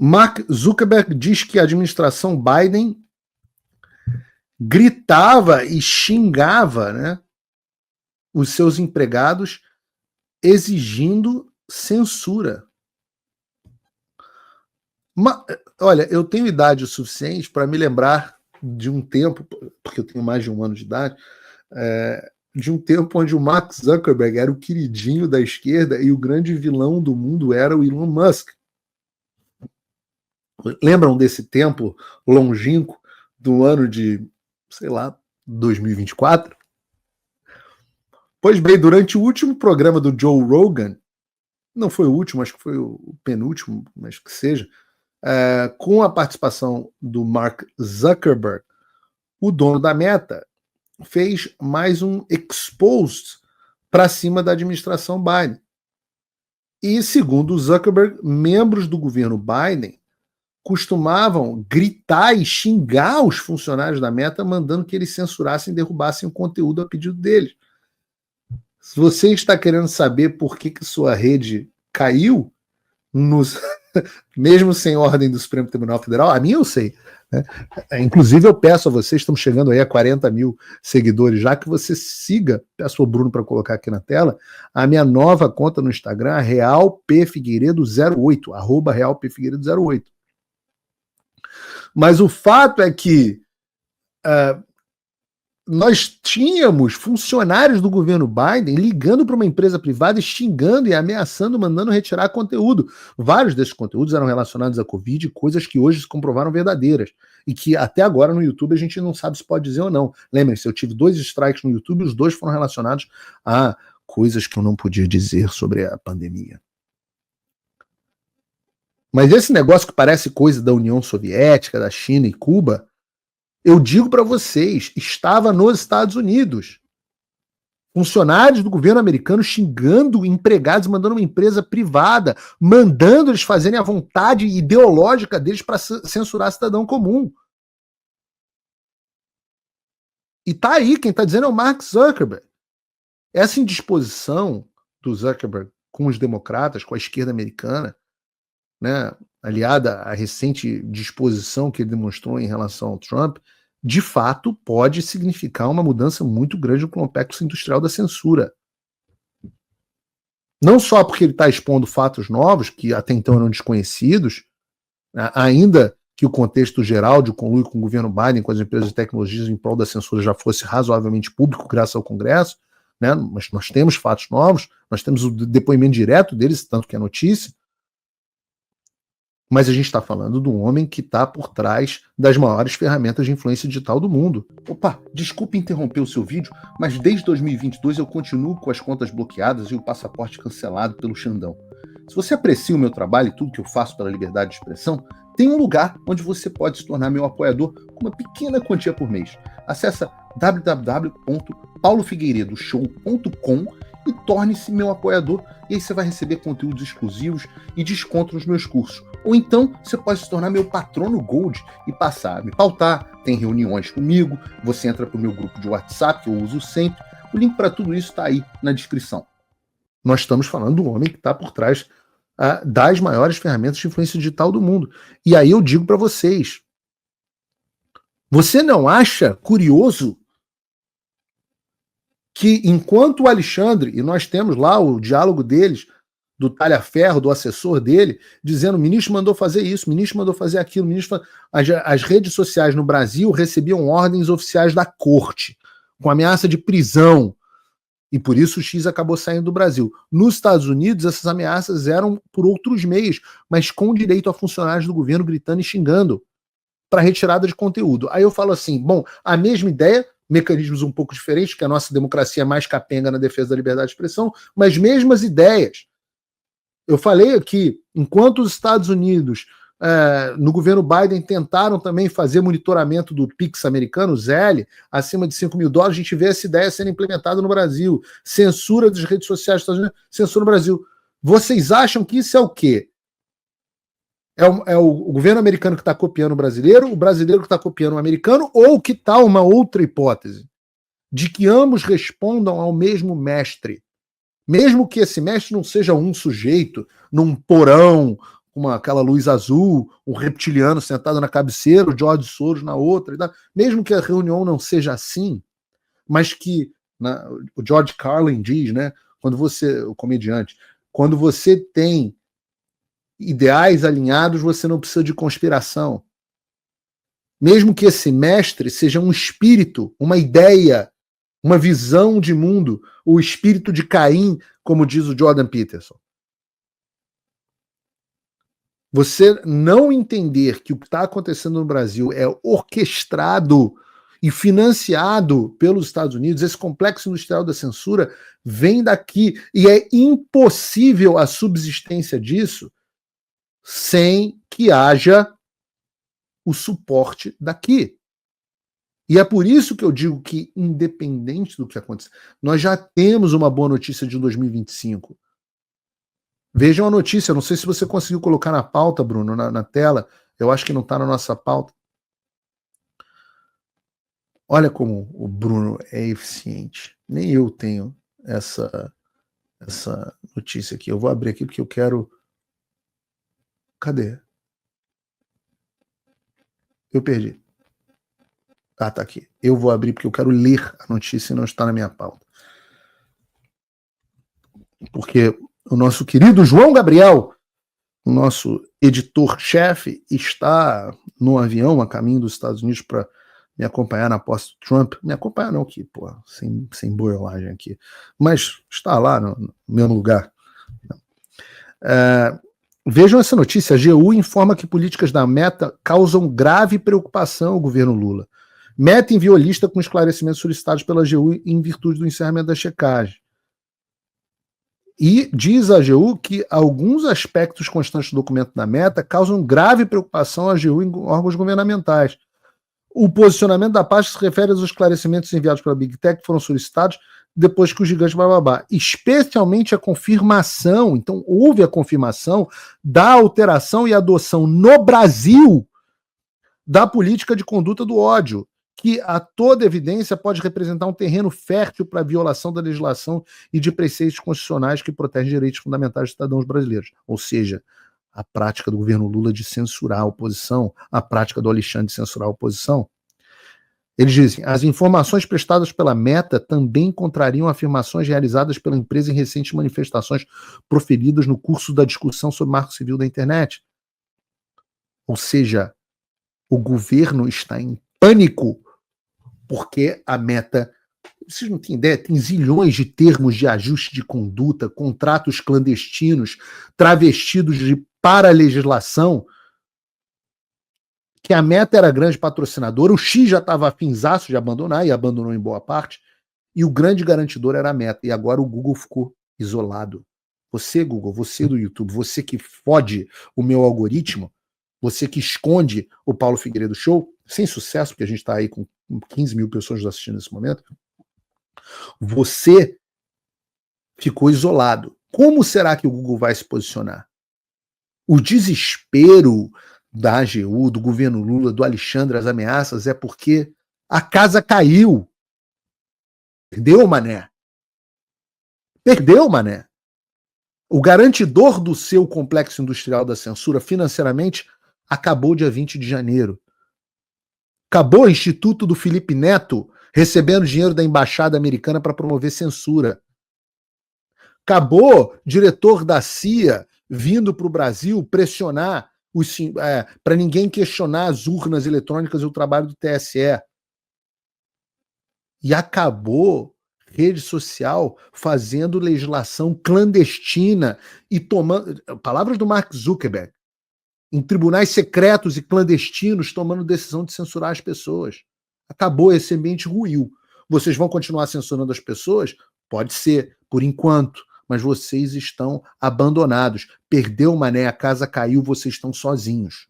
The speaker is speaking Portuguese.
Mark Zuckerberg diz que a administração Biden gritava e xingava, né, os seus empregados, exigindo censura. Olha, eu tenho idade o suficiente para me lembrar de um tempo, porque eu tenho mais de 1 ano de idade, de um tempo onde o Mark Zuckerberg era o queridinho da esquerda e o grande vilão do mundo era o Elon Musk. Lembram desse tempo longínquo do ano de, sei lá, 2024? Pois bem, durante o último programa do Joe Rogan, não foi o último, acho que foi o penúltimo, mas que seja, com a participação do Mark Zuckerberg, o dono da Meta fez mais um exposed para cima da administração Biden. E, segundo o Zuckerberg, membros do governo Biden costumavam gritar e xingar os funcionários da Meta, mandando que eles censurassem e derrubassem o conteúdo a pedido deles. Se você está querendo saber por que sua rede caiu, mesmo sem ordem do Supremo Tribunal Federal, a minha eu sei, né? Inclusive eu peço a vocês, estamos chegando aí a 40 mil seguidores, já que você siga, peço ao Bruno para colocar aqui na tela, a minha nova conta no Instagram, realpfigueiredo08, @realpfigueiredo08. Mas o fato é que nós tínhamos funcionários do governo Biden ligando para uma empresa privada e xingando e ameaçando, mandando retirar conteúdo. Vários desses conteúdos eram relacionados à Covid, coisas que hoje se comprovaram verdadeiras e que até agora no YouTube a gente não sabe se pode dizer ou não. Lembrem-se, eu tive 2 strikes no YouTube, os 2 foram relacionados a coisas que eu não podia dizer sobre a pandemia. Mas esse negócio que parece coisa da União Soviética, da China e Cuba, eu digo para vocês, estava nos Estados Unidos. Funcionários do governo americano xingando empregados, mandando uma empresa privada, mandando eles fazerem a vontade ideológica deles para censurar cidadão comum. E tá aí, quem está dizendo é o Mark Zuckerberg. Essa indisposição do Zuckerberg com os democratas, com a esquerda americana, né, aliada à recente disposição que ele demonstrou em relação ao Trump, de fato pode significar uma mudança muito grande no complexo industrial da censura. Não só porque ele está expondo fatos novos, que até então eram desconhecidos, ainda que o contexto geral de conluio com o governo Biden, com as empresas de tecnologias em prol da censura já fosse razoavelmente público graças ao Congresso, né, mas nós temos fatos novos, nós temos o depoimento direto deles, tanto que é notícia, mas a gente está falando de um homem que está por trás das maiores ferramentas de influência digital do mundo. Opa, desculpe interromper o seu vídeo, mas desde 2022 eu continuo com as contas bloqueadas e o passaporte cancelado pelo Xandão. Se você aprecia o meu trabalho e tudo que eu faço pela liberdade de expressão, tem um lugar onde você pode se tornar meu apoiador com uma pequena quantia por mês. Acesse www.paulofigueiredoshow.com e torne-se meu apoiador, e aí você vai receber conteúdos exclusivos e desconto nos meus cursos. Ou então você pode se tornar meu patrono Gold e passar a me pautar, tem reuniões comigo, você entra para o meu grupo de WhatsApp, que eu uso sempre. O link para tudo isso está aí na descrição. Nós estamos falando do homem que está por trás das maiores ferramentas de influência digital do mundo. E aí eu digo para vocês, você não acha curioso que enquanto o Alexandre, e nós temos lá o diálogo deles, do talha-ferro, do assessor dele, dizendo o ministro mandou fazer isso, o ministro mandou fazer aquilo, as redes sociais no Brasil recebiam ordens oficiais da corte, com ameaça de prisão, e por isso o X acabou saindo do Brasil. Nos Estados Unidos, essas ameaças eram por outros meios, mas com direito a funcionários do governo gritando e xingando para retirada de conteúdo. Aí eu falo assim, bom, a mesma ideia, mecanismos um pouco diferentes, que a nossa democracia é mais capenga na defesa da liberdade de expressão, mas mesmas ideias. Eu falei aqui, enquanto os Estados Unidos, no governo Biden, tentaram também fazer monitoramento do Pix americano, o Zelle, acima de $5 mil, a gente vê essa ideia sendo implementada no Brasil. Censura das redes sociais dos Estados Unidos, censura no Brasil. Vocês acham que isso é o quê? É o governo americano que está copiando o brasileiro que está copiando o americano, ou que tal uma outra hipótese? De que ambos respondam ao mesmo mestre. Mesmo que esse mestre não seja um sujeito num porão com aquela luz azul, um reptiliano sentado na cabeceira, o George Soros na outra, mesmo que a reunião não seja assim, mas que o George Carlin diz, né, quando você, o comediante, quando você tem ideais alinhados, você não precisa de conspiração. Mesmo que esse mestre seja um espírito, uma ideia, uma visão de mundo, o espírito de Caim, como diz o Jordan Peterson. Você não entender que o que está acontecendo no Brasil é orquestrado e financiado pelos Estados Unidos, esse complexo industrial da censura vem daqui, e é impossível a subsistência disso sem que haja o suporte daqui. E é por isso que eu digo que, independente do que acontecer, nós já temos uma boa notícia de 2025. Vejam a notícia, não sei se você conseguiu colocar na pauta, Bruno, na tela, eu acho que não está na nossa pauta. Olha como o Bruno é eficiente. Nem eu tenho essa notícia aqui. Eu vou abrir aqui porque eu quero... Cadê? Eu perdi. Ah, tá aqui. Eu vou abrir porque eu quero ler a notícia e não está na minha pauta. Porque o nosso querido João Gabriel, o nosso editor-chefe, está no avião a caminho dos Estados Unidos para me acompanhar na posse do Trump. Me acompanhar não, que, pô, sem boiolagem aqui. Mas está lá no mesmo lugar. Vejam essa notícia. A AGU informa que políticas da Meta causam grave preocupação ao governo Lula. Meta enviou lista com esclarecimentos solicitados pela AGU em virtude do encerramento da checagem. E diz a AGU que alguns aspectos constantes do documento da Meta causam grave preocupação à AGU em órgãos governamentais. O posicionamento da pasta se refere aos esclarecimentos enviados pela Big Tech que foram solicitados depois que o gigante bababá. Especialmente a confirmação, então houve a confirmação da alteração e adoção no Brasil da política de conduta do ódio, que a toda evidência pode representar um terreno fértil para a violação da legislação e de preceitos constitucionais que protegem direitos fundamentais dos cidadãos brasileiros. Ou seja, a prática do governo Lula de censurar a oposição, a prática do Alexandre de censurar a oposição. Eles dizem, as informações prestadas pela Meta também contrariam afirmações realizadas pela empresa em recentes manifestações proferidas no curso da discussão sobre o Marco Civil da Internet. Ou seja, o governo está em pânico porque a Meta, vocês não têm ideia, tem zilhões de termos de ajuste de conduta, contratos clandestinos, travestidos de paralegislação, que a Meta era grande patrocinadora, o X já estava afinzaço de abandonar, e abandonou em boa parte, e o grande garantidor era a Meta, e agora o Google ficou isolado. Você, Google, você do YouTube, você que fode o meu algoritmo, você que esconde o Paulo Figueiredo Show, sem sucesso, porque a gente está aí com 15 mil pessoas assistindo nesse momento, você ficou isolado. Como será que o Google vai se posicionar? O desespero da AGU, do governo Lula, do Alexandre, as ameaças, é porque a casa caiu. Perdeu, mané. Perdeu, mané. O garantidor do seu complexo industrial da censura, financeiramente, acabou dia 20 de janeiro. Acabou o Instituto do Felipe Neto recebendo dinheiro da Embaixada Americana para promover censura. Acabou diretor da CIA vindo para o Brasil pressionar para ninguém questionar as urnas eletrônicas e o trabalho do TSE. E acabou rede social fazendo legislação clandestina e tomando, palavras do Mark Zuckerberg, em tribunais secretos e clandestinos tomando decisão de censurar as pessoas. Acabou, esse ambiente ruiu. Vocês vão continuar censurando as pessoas? Pode ser, por enquanto, mas vocês estão abandonados. Perdeu o mané, a casa caiu, vocês estão sozinhos.